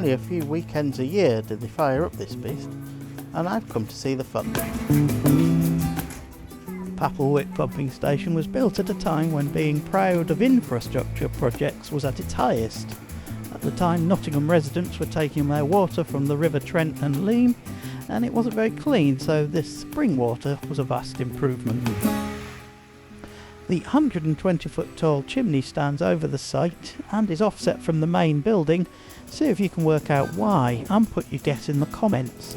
only a few weekends a year do they fire up this beast, and I've come to see the fun. Papplewick pumping station was built at a time when being proud of infrastructure projects was at its highest. At the time, Nottingham residents were taking their water from the River Trent and Leam, and it wasn't very clean, so this spring water was a vast improvement. The 120-foot tall chimney stands over the site and is offset from the main building. See if you can work out why and put your guess in the comments.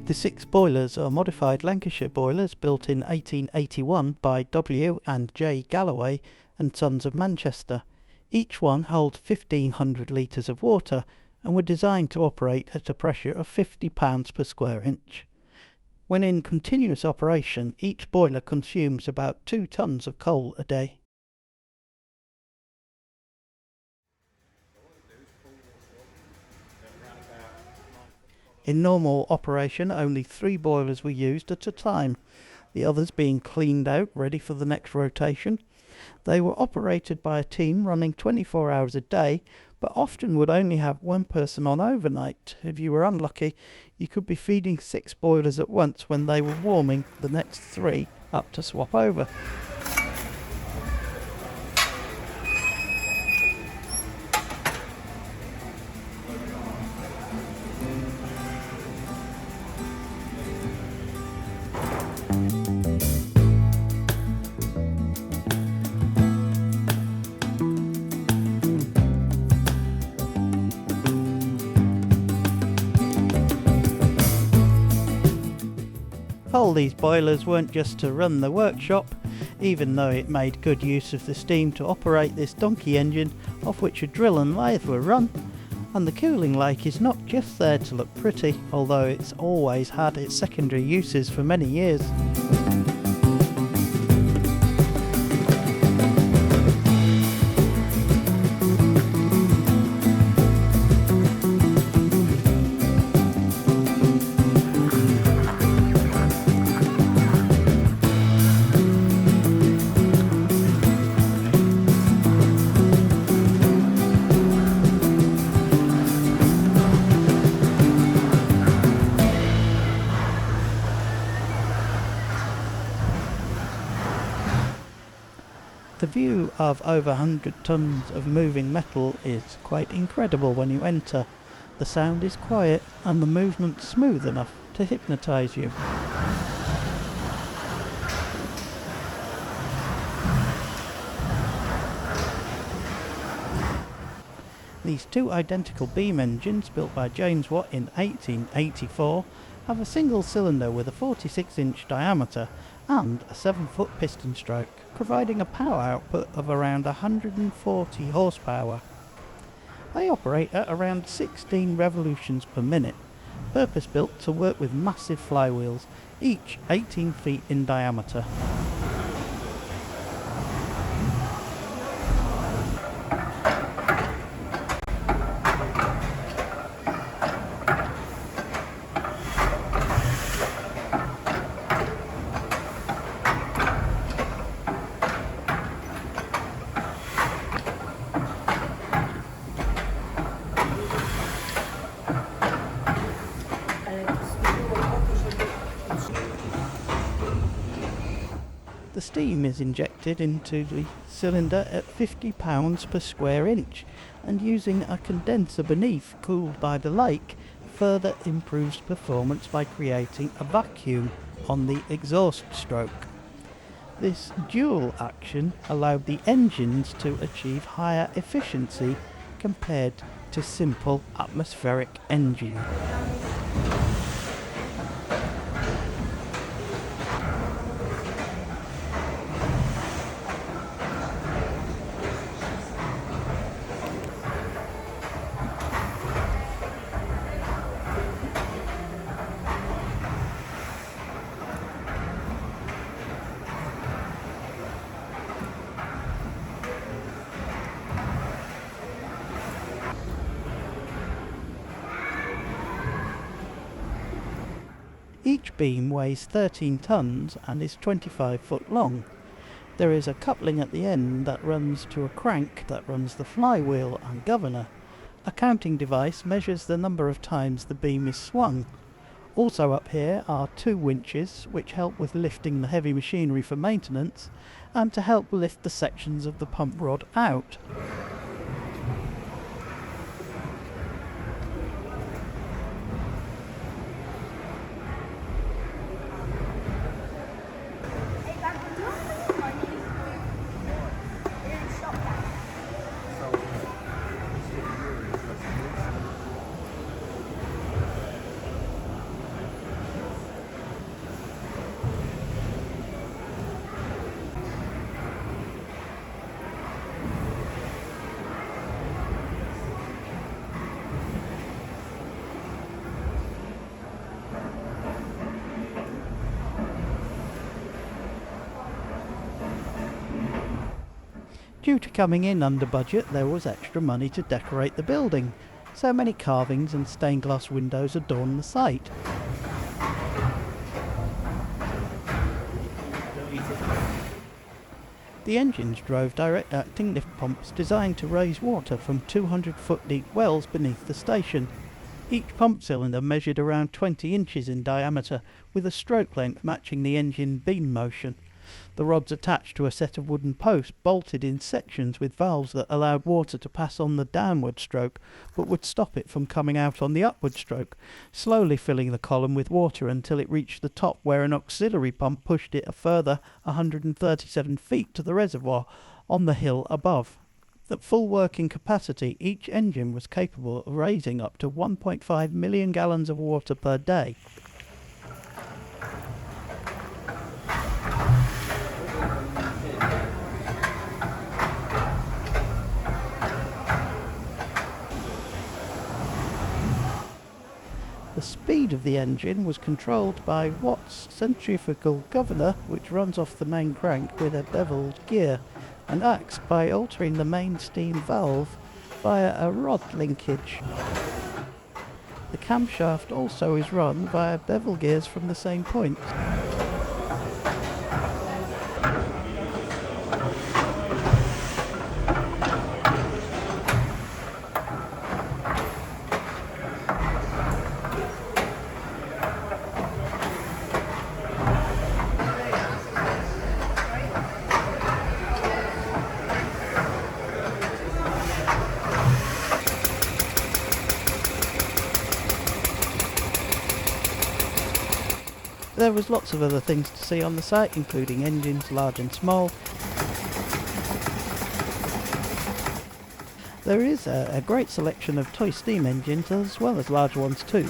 The 6 boilers are modified Lancashire boilers built in 1881 by W and J Galloway and Sons of Manchester. Each one holds 1,500 litres of water and were designed to operate at a pressure of 50 pounds per square inch. When in continuous operation, each boiler consumes about 2 tonnes of coal a day. In normal operation, only 3 boilers were used at a time, the others being cleaned out ready for the next rotation. They were operated by a team running 24 hours a day, but often would only have 1 person on overnight. If you were unlucky, you could be feeding 6 boilers at once when they were warming the next 3 up to swap over. All these boilers weren't just to run the workshop, even though it made good use of the steam to operate this donkey engine, off which a drill and lathe were run. And the cooling lake is not just there to look pretty, although it's always had its secondary uses for many years. The view of over 100 tonnes of moving metal is quite incredible when you enter. The sound is quiet and the movement smooth enough to hypnotise you. These 2 identical beam engines, built by James Watt in 1884, have a single cylinder with a 46-inch diameter and a 7-foot piston stroke, providing a power output of around 140 horsepower. They operate at around 16 revolutions per minute, purpose-built to work with massive flywheels, each 18 feet in diameter. The steam is injected into the cylinder at 50 pounds per square inch, and using a condenser beneath cooled by the lake further improves performance by creating a vacuum on the exhaust stroke. This dual action allowed the engines to achieve higher efficiency compared to simple atmospheric engine. Each beam weighs 13 tonnes and is 25 foot long. There is a coupling at the end that runs to a crank that runs the flywheel and governor. A counting device measures the number of times the beam is swung. Also up here are 2 winches which help with lifting the heavy machinery for maintenance and to help lift the sections of the pump rod out. Due to coming in under budget, there was extra money to decorate the building, so many carvings and stained glass windows adorn the site. The engines drove direct acting lift pumps designed to raise water from 200-foot deep wells beneath the station. Each pump cylinder measured around 20 inches in diameter, with a stroke length matching the engine beam motion. The rods attached to a set of wooden posts bolted in sections with valves that allowed water to pass on the downward stroke but would stop it from coming out on the upward stroke, slowly filling the column with water until it reached the top, where an auxiliary pump pushed it a further 137 feet to the reservoir on the hill above. At full working capacity, each engine was capable of raising up to 1.5 million gallons of water per day. The speed of the engine was controlled by Watt's centrifugal governor, which runs off the main crank with a beveled gear, and acts by altering the main steam valve via a rod linkage. The camshaft also is run via bevel gears from the same point. There was lots of other things to see on the site, including engines large and small. There is a great selection of toy steam engines as well as large ones too.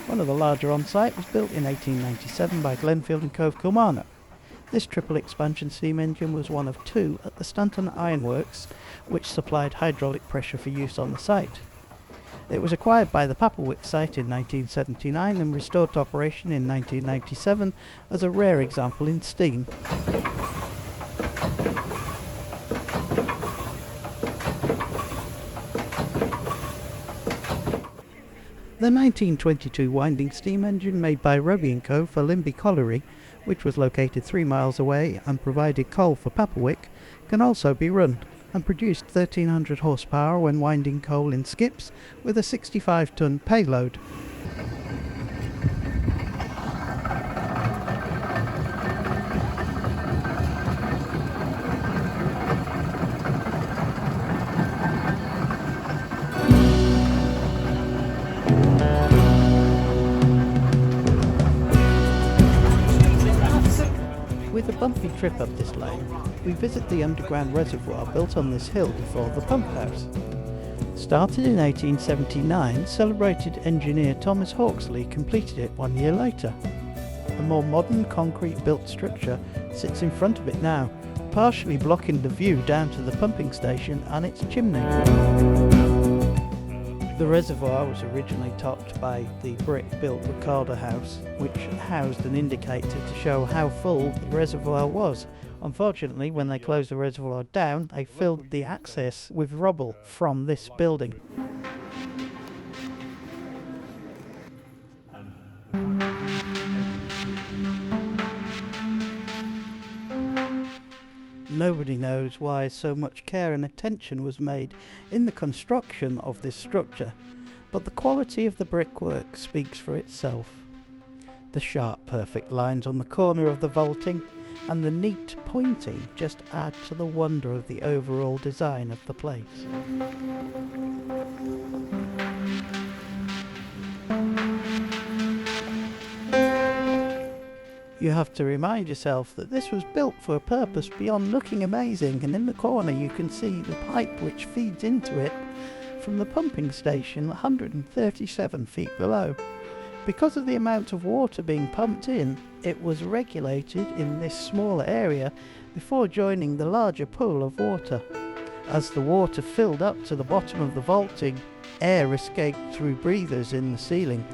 One of the larger on-site was built in 1897 by Glenfield and Cove Kilmarnock. This triple expansion steam engine was one of 2 at the Stanton Ironworks, which supplied hydraulic pressure for use on the site. It was acquired by the Papplewick site in 1979 and restored to operation in 1997 as a rare example in steam. The 1922 winding steam engine made by Roby & Co for Limby Colliery, which was located 3 miles away and provided coal for Papplewick, can also be run, and produced 1300 horsepower when winding coal in skips with a 65-ton payload. With a bumpy trip up this lane, we visit the underground reservoir built on this hill before the pump house. Started in 1879, celebrated engineer Thomas Hawksley completed it 1 year later. A more modern concrete-built structure sits in front of it now, partially blocking the view down to the pumping station and its chimney. The reservoir was originally topped by the brick-built recorder house, which housed an indicator to show how full the reservoir was. Unfortunately, when they closed the reservoir down, they filled the access with rubble from this building. Nobody knows why so much care and attention was made in the construction of this structure, but the quality of the brickwork speaks for itself. The sharp, perfect lines on the corner of the vaulting and the neat pointing just add to the wonder of the overall design of the place. You have to remind yourself that this was built for a purpose beyond looking amazing, and in the corner you can see the pipe which feeds into it from the pumping station 137 feet below. Because of the amount of water being pumped in, it was regulated in this smaller area before joining the larger pool of water. As the water filled up to the bottom of the vaulting, air escaped through breathers in the ceiling.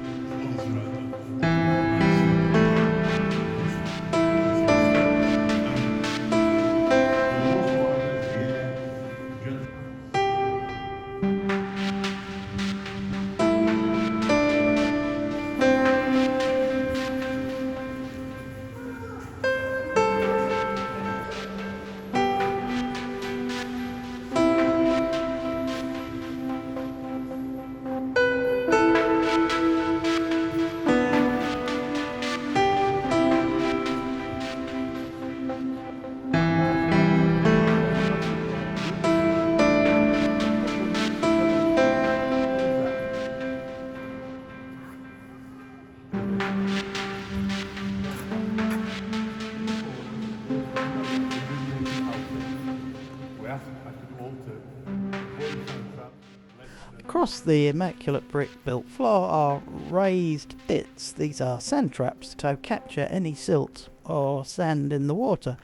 Across the immaculate brick-built floor are raised bits. These are sand traps to capture any silt or sand in the water.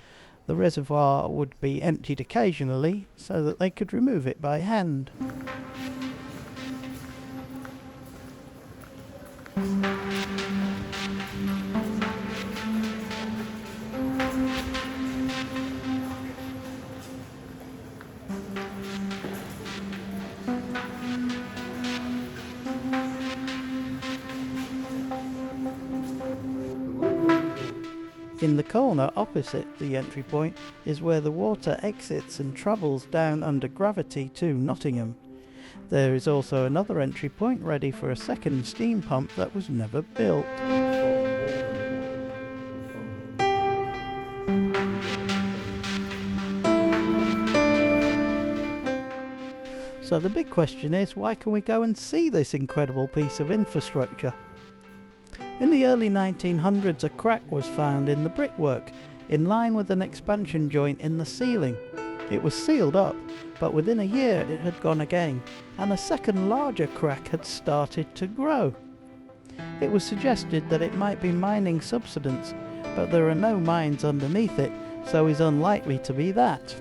The reservoir would be emptied occasionally so that they could remove it by hand. In the corner opposite the entry point is where the water exits and travels down under gravity to Nottingham. There is also another entry point ready for a second steam pump that was never built. So the big question is, why can we go and see this incredible piece of infrastructure? In the early 1900s, a crack was found in the brickwork, in line with an expansion joint in the ceiling. It was sealed up, but within a year it had gone again, and a second larger crack had started to grow. It was suggested that it might be mining subsidence, but there are no mines underneath it, so is unlikely to be that.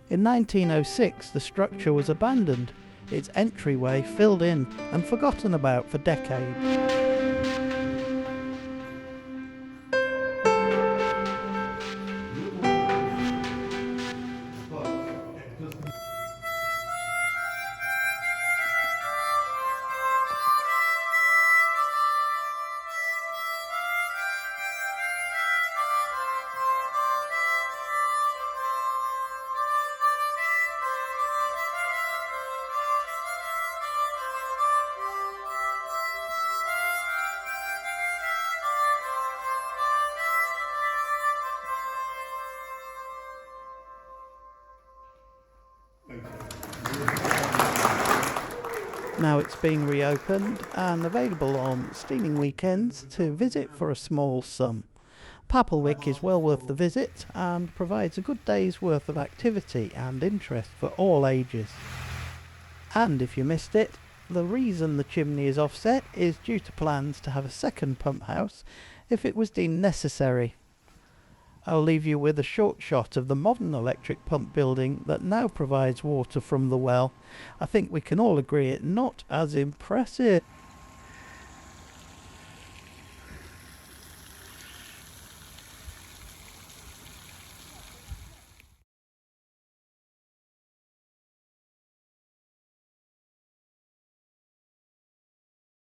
In 1906, the structure was abandoned, its entryway filled in and forgotten about for decades. Now it's being reopened and available on steaming weekends to visit for a small sum. Papplewick is well worth the visit and provides a good day's worth of activity and interest for all ages. And if you missed it, the reason the chimney is offset is due to plans to have a second pump house if it was deemed necessary. I'll leave you with a short shot of the modern electric pump building that now provides water from the well. I think we can all agree it's not as impressive.